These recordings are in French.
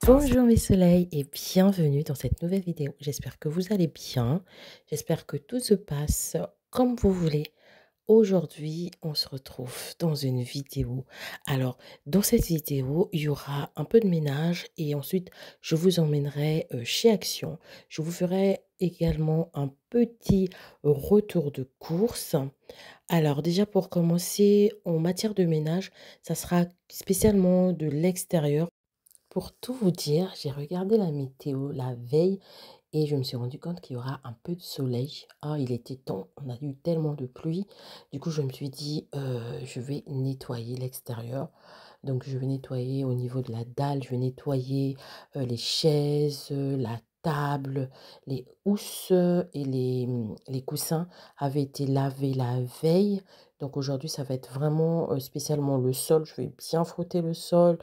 Bonjour mes soleils et bienvenue dans cette nouvelle vidéo. J'espère que vous allez bien. J'espère que tout se passe comme vous voulez. Aujourd'hui, on se retrouve dans une vidéo. Alors, dans cette vidéo, il y aura un peu de ménage et ensuite, je vous emmènerai chez Action. Je vous ferai également un petit retour de course. Alors, déjà pour commencer, en matière de ménage, ça sera spécialement de l'extérieur. Pour tout vous dire, j'ai regardé la météo la veille et je me suis rendu compte qu'il y aura un peu de soleil. Ah, il était temps, on a eu tellement de pluie. Du coup, je me suis dit, je vais nettoyer l'extérieur. Donc, je vais nettoyer au niveau de la dalle, je vais nettoyer les chaises, la table, les housses et les coussins avaient été lavés la veille. Donc, aujourd'hui, ça va être vraiment spécialement le sol. Je vais bien frotter le sol,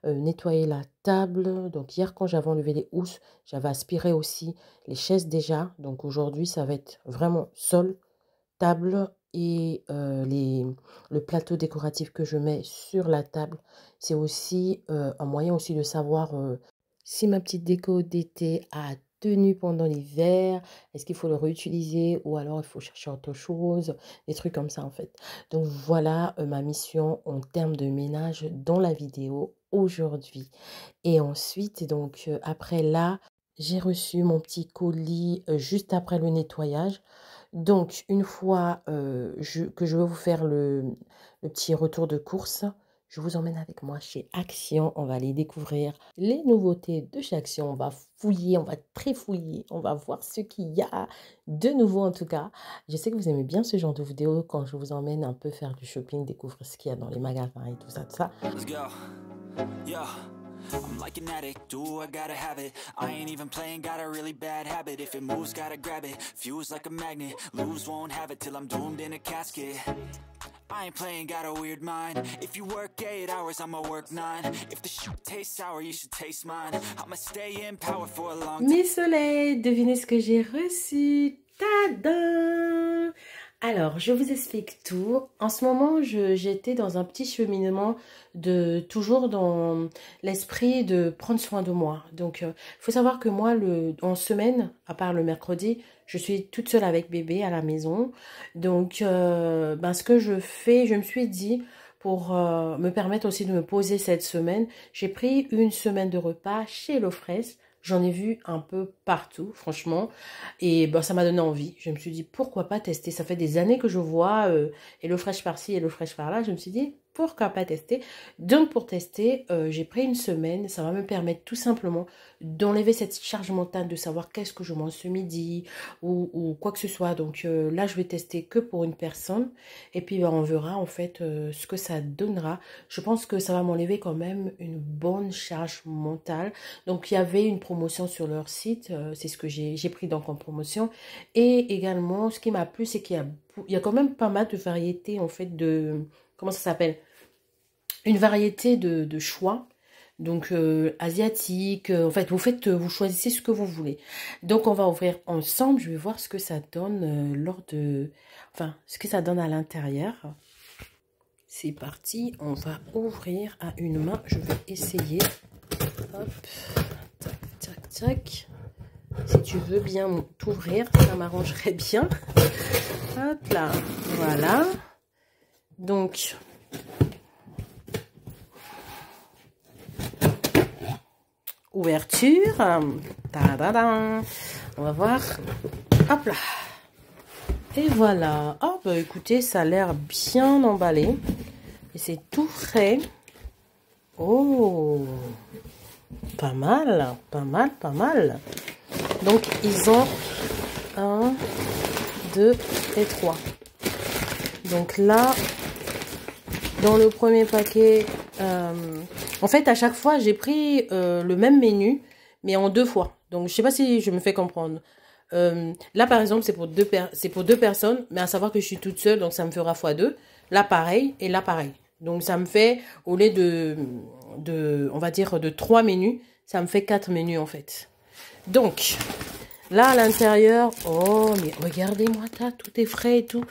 nettoyer la table. Donc, hier, quand j'avais enlevé les housses, j'avais aspiré aussi les chaises déjà. Donc, aujourd'hui, ça va être vraiment sol, table et le plateau décoratif que je mets sur la table. C'est aussi un moyen aussi de savoir si ma petite déco d'été a tenu pendant l'hiver, est-ce qu'il faut le réutiliser ou alors il faut chercher autre chose, des trucs comme ça en fait. Donc voilà ma mission en termes de ménage dans la vidéo aujourd'hui. Et ensuite, donc après là, j'ai reçu mon petit colis juste après le nettoyage. Donc, une fois que je vais vous faire le petit retour de course, je vous emmène avec moi chez Action. On va aller découvrir les nouveautés de chez Action. On va fouiller, on va trifouiller, on va voir ce qu'il y a de nouveau en tout cas. Je sais que vous aimez bien ce genre de vidéo quand je vous emmène un peu faire du shopping, découvrir ce qu'il y a dans les magasins et tout ça, tout ça. Let's go. Yeah. I'm like an addict, do I gotta have it. I ain't even playing, got a really bad habit. If it moves, gotta grab it, fuse like a magnet. Lose, won't have it till I'm doomed in a casket. I ain't playing, got a weird mind. If you work 8 hours, I'ma work 9. If the shoot tastes sour, you should taste mine. I'ma stay in power for a long time. Mes soleils, devinez ce que j'ai reçu. Tadam! Alors, je vous explique tout. En ce moment, j'étais dans un petit cheminement toujours dans l'esprit de prendre soin de moi. Donc, il faut savoir que moi, en semaine, à part le mercredi, je suis toute seule avec bébé à la maison. Donc, ce que je fais, je me suis dit, pour me permettre aussi de me poser cette semaine, j'ai pris une semaine de repas chez HelloFresh. J'en ai vu un peu partout, franchement. Et ça m'a donné envie. Je me suis dit, pourquoi pas tester? Ça fait des années que je vois HelloFresh par-ci, HelloFresh par-là. Je me suis dit, pourquoi pas tester? Donc, pour tester, j'ai pris une semaine. Ça va me permettre tout simplement d'enlever cette charge mentale, de savoir qu'est-ce que je mange ce midi ou quoi que ce soit. Donc, là, je vais tester que pour une personne. Et puis, on verra en fait ce que ça donnera. Je pense que ça va m'enlever quand même une bonne charge mentale. Donc, il y avait une promotion sur leur site. C'est ce que j'ai pris donc en promotion. Et également, ce qui m'a plu, c'est qu'il y a quand même pas mal de variétés en fait de... Comment ça s'appelle? Une variété de choix. Donc, asiatique. En fait, vous choisissez ce que vous voulez. Donc, on va ouvrir ensemble. Je vais voir ce que ça donne ce que ça donne à l'intérieur. C'est parti. On va ouvrir à une main. Je vais essayer. Hop. Tac, tac, tac. Si tu veux bien t'ouvrir, ça m'arrangerait bien. Hop là. Voilà. Donc... ouverture. Tadadam. On va voir. Hop là. Et voilà. Oh, écoutez, ça a l'air bien emballé. Et c'est tout frais. Oh. Pas mal. Pas mal, pas mal. Donc, ils ont 1, 2 et 3. Donc là, dans le premier paquet... en fait, à chaque fois, j'ai pris le même menu, mais en 2 fois. Donc, je sais pas si je me fais comprendre. Là, par exemple, c'est pour deux personnes, mais à savoir que je suis toute seule, donc ça me fera x2. Là, pareil, et là, pareil. Donc, ça me fait, au lieu on va dire, de 3 menus, ça me fait 4 menus, en fait. Donc, là, à l'intérieur, oh, mais regardez-moi ça, tout est frais et tout.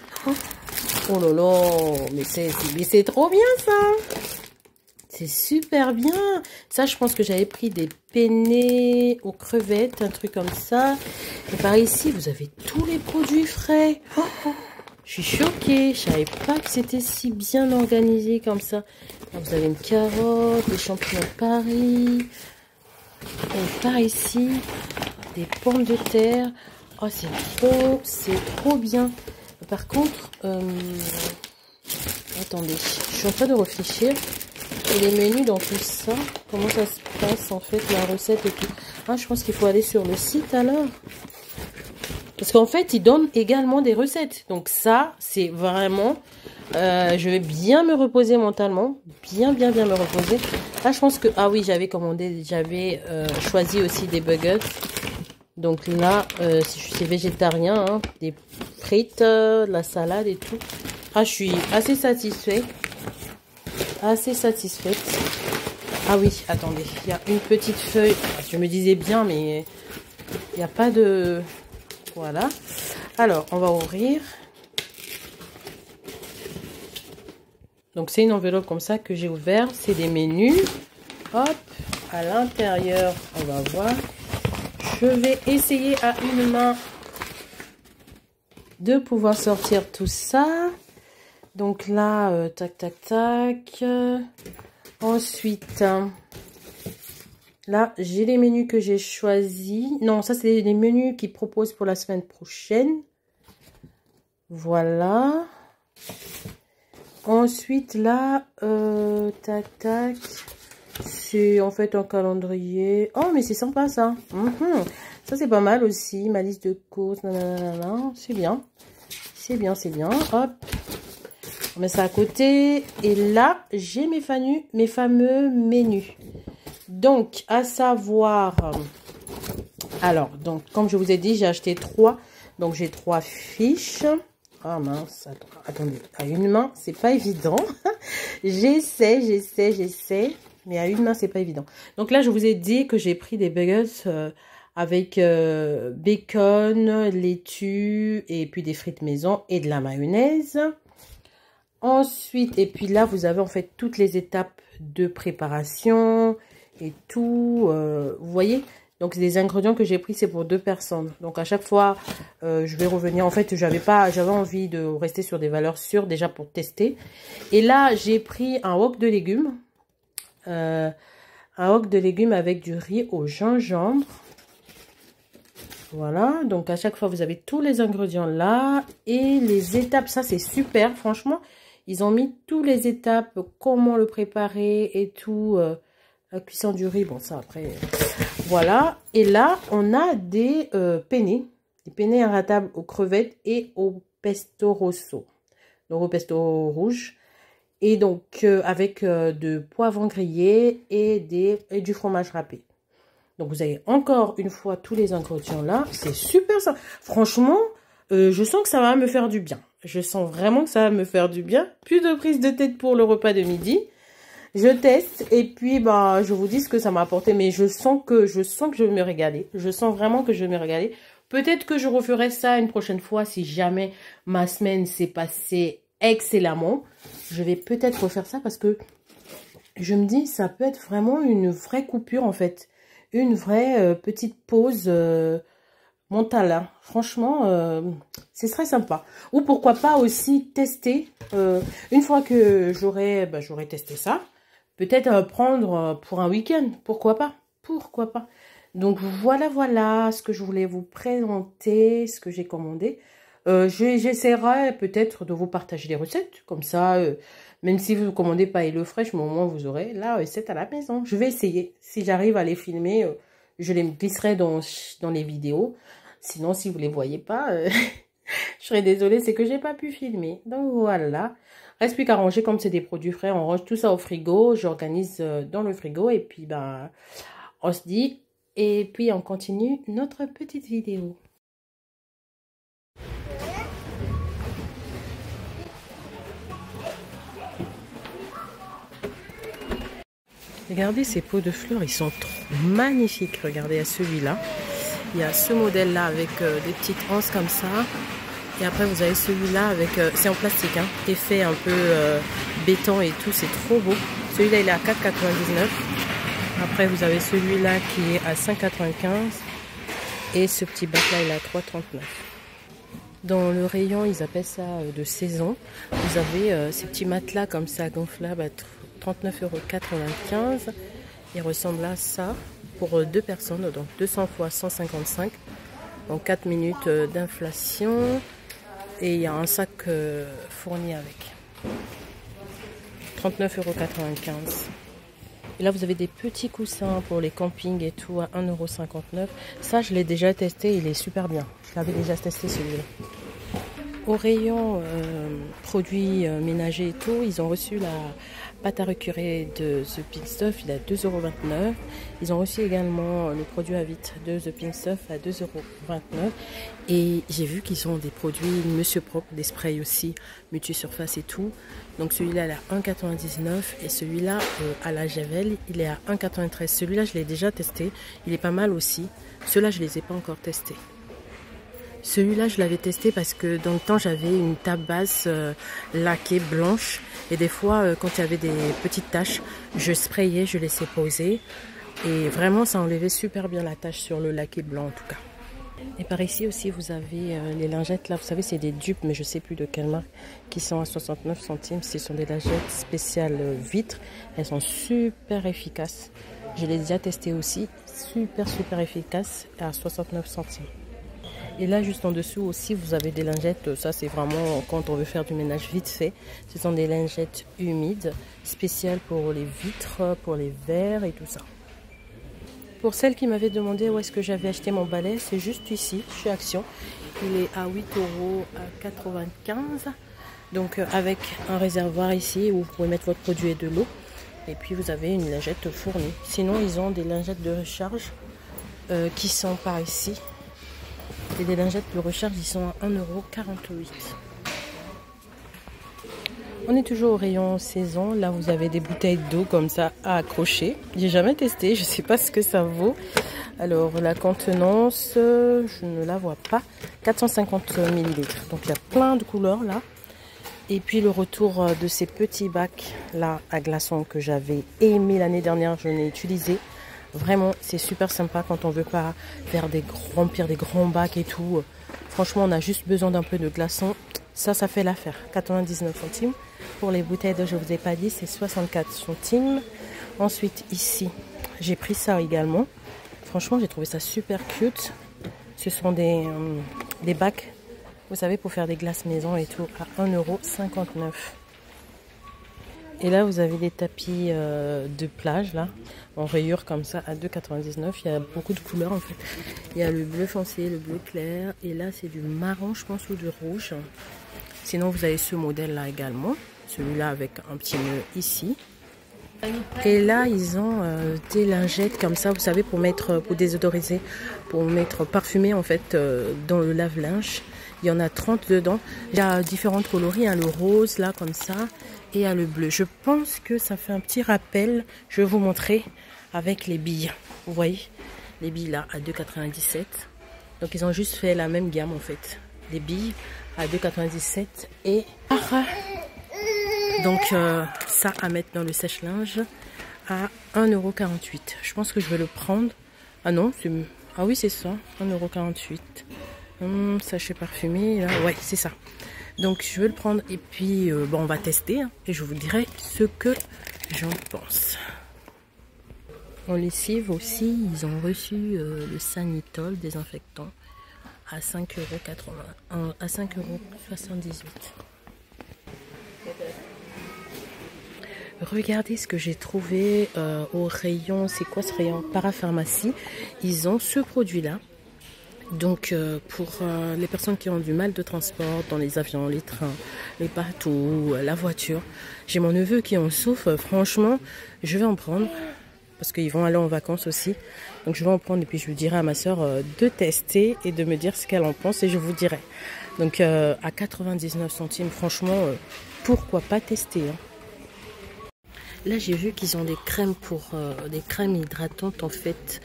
Oh là là, mais c'est trop bien, ça. C'est super bien. Ça, je pense que j'avais pris des penne aux crevettes, un truc comme ça. Et par ici, vous avez tous les produits frais. Je suis choquée. Je savais pas que c'était si bien organisé comme ça. Alors, vous avez une carotte, des champignons de Paris. Et par ici, des pommes de terre. Oh, c'est trop bien. Par contre, attendez, je suis en train de réfléchir. Et les menus dans tout ça, comment ça se passe en fait, la recette et tout. Ah, je pense qu'il faut aller sur le site alors. Parce qu'en fait, ils donnent également des recettes. Donc ça, c'est vraiment... je vais bien me reposer mentalement. Bien me reposer. Là, je pense que... Ah oui, j'avais choisi aussi des buggers. Donc là, c'est végétarien. Hein, des frites, de la salade et tout. Ah, je suis assez satisfaite. Ah oui, attendez, il y a une petite feuille. Je me disais bien, mais il n'y a pas de... Voilà. Alors, on va ouvrir. Donc, c'est une enveloppe comme ça que j'ai ouvert. C'est des menus. Hop, à l'intérieur, on va voir. Je vais essayer à une main de pouvoir sortir tout ça. Donc là, tac. Ensuite, là, j'ai les menus que j'ai choisis. Non, ça, c'est les menus qu'ils proposent pour la semaine prochaine. Voilà. Ensuite, là, tac. C'est en fait un calendrier. Oh, mais c'est sympa, ça. Ça, c'est pas mal aussi. Ma liste de courses. C'est bien. C'est bien. Hop. On met ça à côté. Et là, j'ai mes fameux menus. Donc, à savoir... Alors, donc, comme je vous ai dit, j'ai acheté 3. Donc, j'ai 3 fiches. Ah mince, attendez. À une main, c'est pas évident. J'essaie. Mais à une main, c'est pas évident. Donc là, je vous ai dit que j'ai pris des burgers avec bacon, laitue et puis des frites maison et de la mayonnaise. Ensuite, et puis là, vous avez en fait toutes les étapes de préparation et tout. Vous voyez? Donc, les ingrédients que j'ai pris, c'est pour 2 personnes. Donc, à chaque fois, je vais revenir. En fait, j'avais envie de rester sur des valeurs sûres déjà pour tester. Et là, j'ai pris un wok de légumes. Un wok de légumes avec du riz au gingembre. Voilà. Donc, à chaque fois, vous avez tous les ingrédients là. Et les étapes, ça, c'est super. Franchement, ils ont mis toutes les étapes, comment le préparer et tout. La cuisson du riz, bon, ça, après... Voilà, et là, on a des penne. Des penne inratables aux crevettes et au pesto rosso. Donc, au pesto rouge. Et donc, avec de poivrons grillés et du fromage râpé. Donc, vous avez encore une fois tous les ingrédients là. C'est super ça. Franchement, je sens que ça va me faire du bien. Je sens vraiment que ça va me faire du bien. Plus de prise de tête pour le repas de midi. Je teste et puis bah je vous dis ce que ça m'a apporté, mais je sens que je vais me régaler. Je sens vraiment que je vais me régaler. Peut-être que je referai ça une prochaine fois si jamais ma semaine s'est passée excellemment. Je vais peut-être refaire ça parce que je me dis ça peut être vraiment une vraie coupure en fait, une vraie petite pause mentale. Hein. Franchement, c'est très sympa. Ou pourquoi pas aussi tester une fois que j'aurai testé ça. Peut-être prendre pour un week-end, pourquoi pas. Donc voilà ce que je voulais vous présenter, ce que j'ai commandé. J'essaierai peut-être de vous partager les recettes, comme ça, même si vous ne commandez pas HelloFresh, mais au moins vous aurez la recette à la maison. Je vais essayer, si j'arrive à les filmer, je les glisserai dans les vidéos. Sinon, si vous ne les voyez pas, je serais désolée, c'est que j'ai pas pu filmer. Donc voilà. Reste plus qu'à ranger, comme c'est des produits frais, on range tout ça au frigo, j'organise dans le frigo et puis ben on se dit et puis on continue notre petite vidéo. Regardez ces pots de fleurs, ils sont trop magnifiques. Regardez à celui-là, il y a ce modèle là avec des petites anses comme ça. Et après, vous avez celui-là avec... c'est en plastique, hein, effet un peu béton et tout. C'est trop beau. Celui-là, il est à 4,99. Après, vous avez celui-là qui est à 5,95. Et ce petit bac-là, il est à 3,39. Dans le rayon, ils appellent ça de saison. Vous avez ces petits matelas comme ça, gonflables à 39,95 €. Il ressemble à ça pour 2 personnes, donc 200 x 155. Donc 4 minutes d'inflation. Et il y a un sac fourni avec. 39,95 €. Et là, vous avez des petits coussins pour les campings et tout à 1,59 €. Ça, je l'ai déjà testé, il est super bien. Je l'avais déjà testé celui-là. Au rayon produits ménagers et tout, ils ont reçu la pâte à récurer de The Pink Stuff, il est à 2,29 €. Ils ont reçu également le produit à vite de The Pink Stuff à 2,29 €. Et j'ai vu qu'ils ont des produits Monsieur Propre, des sprays aussi, multi-surface et tout. Donc celui-là, il est à 1,99 € et celui-là, à la Javel, il est à 1,93 €. Celui-là, je l'ai déjà testé, il est pas mal aussi. Ceux-là, je ne les ai pas encore testés. Celui-là, je l'avais testé parce que dans le temps, j'avais une table basse laquée blanche. Et des fois, quand il y avait des petites taches, je sprayais, je laissais poser. Et vraiment, ça enlevait super bien la tache sur le laqué blanc en tout cas. Et par ici aussi, vous avez les lingettes. Là, vous savez, c'est des dupes, mais je ne sais plus de quelle marque, qui sont à 69 centimes. Ce sont des lingettes spéciales vitres. Elles sont super efficaces. Je les ai déjà testées aussi. Super efficaces à 69 centimes. Et là, juste en dessous aussi, vous avez des lingettes. Ça, c'est vraiment quand on veut faire du ménage vite fait. Ce sont des lingettes humides, spéciales pour les vitres, pour les verres et tout ça. Pour celle qui m'avait demandé où est-ce que j'avais acheté mon balai, c'est juste ici, chez Action. Il est à 8,95 €. Donc, avec un réservoir ici où vous pouvez mettre votre produit et de l'eau. Et puis, vous avez une lingette fournie. Sinon, ils ont des lingettes de recharge qui sont par ici. Et des lingettes de recharge, ils sont à 1,48 €. On est toujours au rayon saison. Là, vous avez des bouteilles d'eau comme ça à accrocher. J'ai jamais testé, je ne sais pas ce que ça vaut. Alors, la contenance, je ne la vois pas. 450 ml. Donc, il y a plein de couleurs là. Et puis, le retour de ces petits bacs là à glaçons que j'avais aimé l'année dernière, je l'ai utilisé. Vraiment, c'est super sympa quand on veut pas faire des grands bacs et tout. Franchement, on a juste besoin d'un peu de glaçons. Ça fait l'affaire. 99 centimes. Pour les bouteilles d'eau, je vous ai pas dit, c'est 64 centimes. Ensuite, ici, j'ai pris ça également. Franchement, j'ai trouvé ça super cute. Ce sont des bacs, vous savez, pour faire des glaces maison et tout, à 1,59 €. Et là, vous avez des tapis de plage, là, en rayure comme ça, à 2,99 €. Il y a beaucoup de couleurs, en fait. Il y a le bleu foncé, le bleu clair. Et là, c'est du marron, je pense, ou du rouge. Sinon, vous avez ce modèle-là également. Celui-là avec un petit nœud ici. Et là, ils ont des lingettes comme ça, vous savez, pour désodoriser, pour mettre parfumé, en fait, dans le lave-linge. Il y en a 30 dedans. Il y a différentes coloris, hein, le rose, là, comme ça. Et il y a le bleu. Je pense que ça fait un petit rappel. Je vais vous montrer avec les billes. Vous voyez, les billes là à 2,97 €. Donc ils ont juste fait la même gamme en fait. Les billes à 2,97 € et donc ça à mettre dans le sèche-linge à 1,48 €. Je pense que je vais le prendre. Ah non, ah oui c'est ça, 1,48 €. Sachet parfumé, là. Ouais c'est ça. Donc je vais le prendre et puis bon, on va tester hein, et je vous dirai ce que j'en pense. En lessive aussi, ils ont reçu le Sanitol désinfectant à 5,80 €, à 5,78 €. Regardez ce que j'ai trouvé au rayon, c'est quoi ce rayon? Parapharmacie. Ils ont ce produit-là. Donc pour les personnes qui ont du mal de transport dans les avions, les trains, les bateaux, la voiture. J'ai mon neveu qui en souffre. Franchement, je vais en prendre parce qu'ils vont aller en vacances aussi. Donc je vais en prendre et puis je lui dirai à ma soeur de tester et de me dire ce qu'elle en pense et je vous dirai. Donc à 99 centimes, franchement, pourquoi pas tester hein. Là j'ai vu qu'ils ont des crèmes des crèmes hydratantes en fait.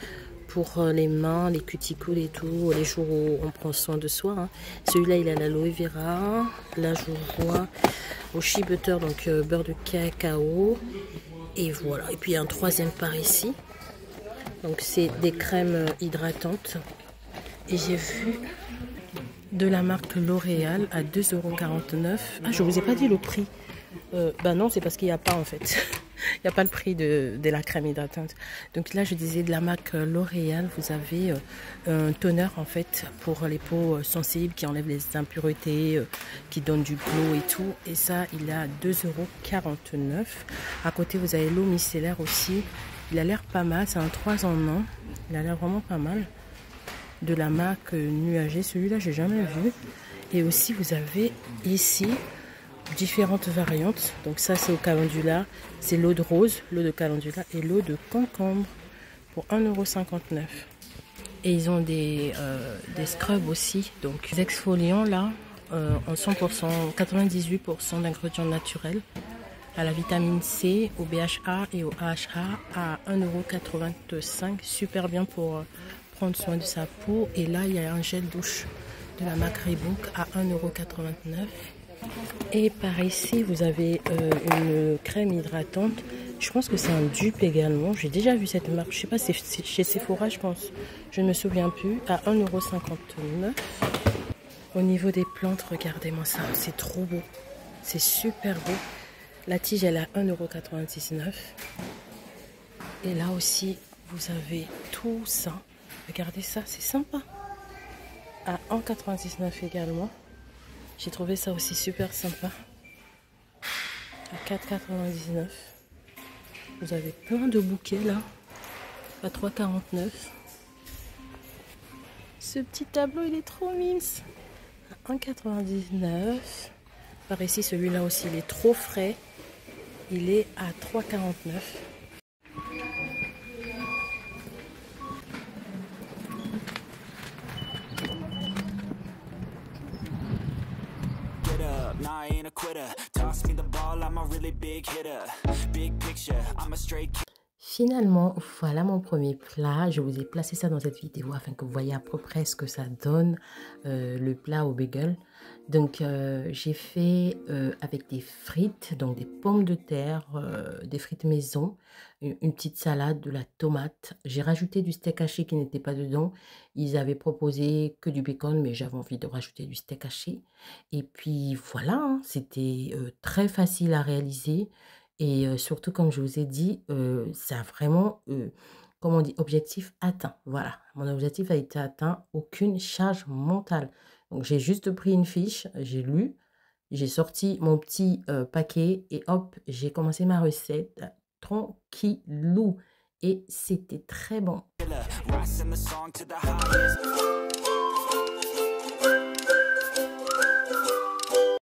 Pour les mains, les cuticules et tout, les jours où on prend soin de soi. Hein. Celui-là, il a l'aloe vera. Là, je vois au shea butter, donc beurre de cacao. Et voilà. Et puis un troisième par ici. Donc c'est des crèmes hydratantes. Et j'ai vu de la marque L'Oréal à 2,49 €. Ah, je vous ai pas dit le prix. Bah non, c'est parce qu'il n'y a pas en fait. Il n'y a pas le prix de la crème hydratante. Donc là, je disais de la marque L'Oréal, vous avez un toner en fait pour les peaux sensibles qui enlève les impuretés, qui donne du glow et tout. Et ça, il est à 2,49 €. À côté, vous avez l'eau micellaire aussi. Il a l'air pas mal, c'est un 3 en 1. Il a l'air vraiment pas mal. De la marque Nuagé, celui-là, j'ai jamais vu. Et aussi, vous avez ici différentes variantes. Donc ça, c'est au calendula. C'est l'eau de rose, l'eau de calendula et l'eau de concombre pour 1,59 €. Et ils ont des scrubs aussi. Donc les exfoliants là, en 100%, 98% d'ingrédients naturels, à la vitamine C, au BHA et au AHA à 1,85 €. Super bien pour prendre soin de sa peau. Et là, il y a un gel douche de la marque Reebok à 1,89 €. Et par ici, vous avez une crème hydratante. Je pense que c'est un dupe également. J'ai déjà vu cette marque. Je sais pas, c'est chez Sephora, je pense. Je ne me souviens plus. À 1,59 €. Au niveau des plantes, regardez-moi ça. C'est trop beau. C'est super beau. La tige, elle est à 1,99 €. Et là aussi, vous avez tout ça. Regardez ça, c'est sympa. À 1,99 € également. J'ai trouvé ça aussi super sympa. À 4,99 €. Vous avez plein de bouquets là. À 3,49 €. Ce petit tableau, il est trop mignon. À 1,99 €. Par ici, celui-là aussi, il est trop frais. Il est à 3,49 €. Nah, I ain't a quitter. Toss me the ball, I'm a really big hitter. Big picture, I'm a straight kid. Finalement, voilà mon premier plat. Je vous ai placé ça dans cette vidéo afin que vous voyez à peu près ce que ça donne, le plat au bagel. Donc, j'ai fait avec des frites, donc des pommes de terre, des frites maison, une petite salade, de la tomate. J'ai rajouté du steak haché qui n'était pas dedans. Ils avaient proposé que du bacon, mais j'avais envie de rajouter du steak haché. Et puis voilà, hein, c'était très facile à réaliser. Et surtout, comme je vous ai dit, ça a vraiment, comme on dit, objectif atteint. Voilà, mon objectif a été atteint, aucune charge mentale. Donc j'ai juste pris une fiche, j'ai lu, j'ai sorti mon petit, paquet et hop, j'ai commencé ma recette tranquillou et c'était très bon. Rising the song to the highest.